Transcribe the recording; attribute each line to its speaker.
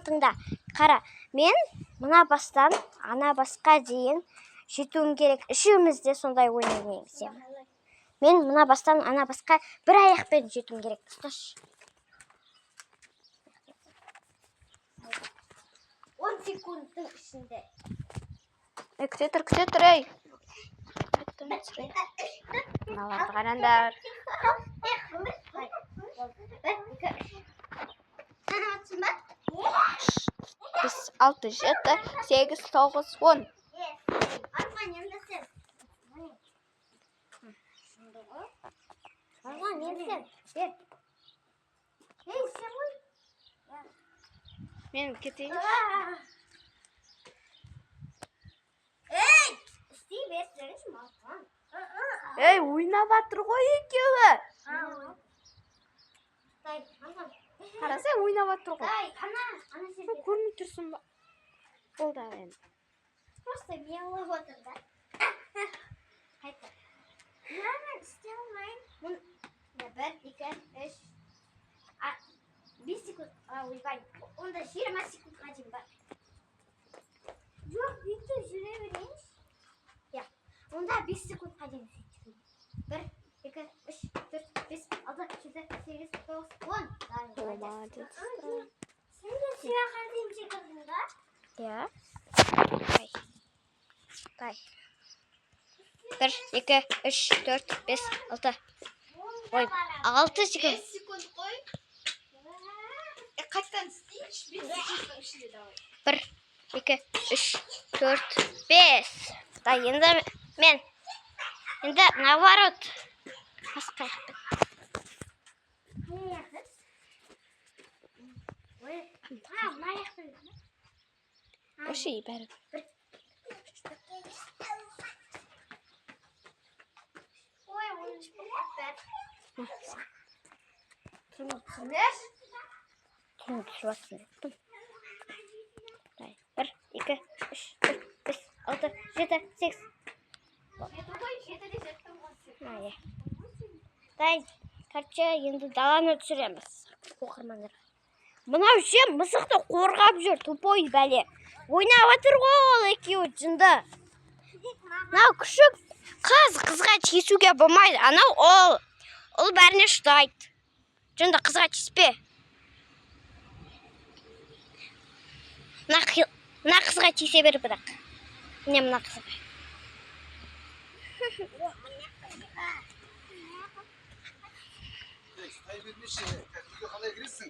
Speaker 1: тыңда. Қара, мен мына бастан ана басқа дейін жетуім керек. Үшеуміз де сондай ойнаймыз. Мен мына бастан ана басқа бір аяқпен жетуім керек. Ұсташы. 10 секундтың ішінде.
Speaker 2: Күте тұр, ей. Мыналарды қараңдар. Біз 6, 7, 8, 9, 10. Мен кетейін. Ей, ойнап жатыр ғой екеуі. Қарасай, ойнап жатыр ғой. Көрмей тұрсың ба? Ол да енді.
Speaker 1: Просто мелып отыр да. Қайта. Мен істей алмайын. 1, 2, 3. 5 секунд. Ойбай. Онда 20 секундқа дейін бар. Жоқ, бүйтіп жүре берейінші. Я. Онда 5 секундқа дейін сөйтіп. 1, 2, 3, 4, 5, 6, 7, 8, 9, 10.
Speaker 2: Молодец.
Speaker 1: Сен де сыйға дейін секірдің да?
Speaker 2: Я. Дай. 1, 2, 3, 4, 5, 6. Ой, 6 секунд.
Speaker 1: 5 секунд қой.
Speaker 3: Қайтадан істейінші, 5 секундтың ішінде давай.
Speaker 2: 1, 2, 3, 4, 5. Да, енді мен. Енді наоборот. Басқа аяқпен.
Speaker 1: Мына аяқпен.
Speaker 2: Осы ей бәрі.
Speaker 1: Ой, оны шпақтар.
Speaker 2: Түсінбес? Түсінбес. 1, 2, 3, 4, 5, 6, 7, 8. Дай, короче, енді даланы түсіреміз. Оқырмандар. Мынау ше мысықты қорғап жүр, тупой бәле. Ойнап отыр ғой ол екеуі жынды. Мынау күшік қызға тиісуге болмайды. Анау ол бәріне шыдайды. Жынды қызға тиіспе. Мына қызға тиісе бер бірақ. Міне мына қызға.
Speaker 4: Тай бермеші, үйге қалай кіресің?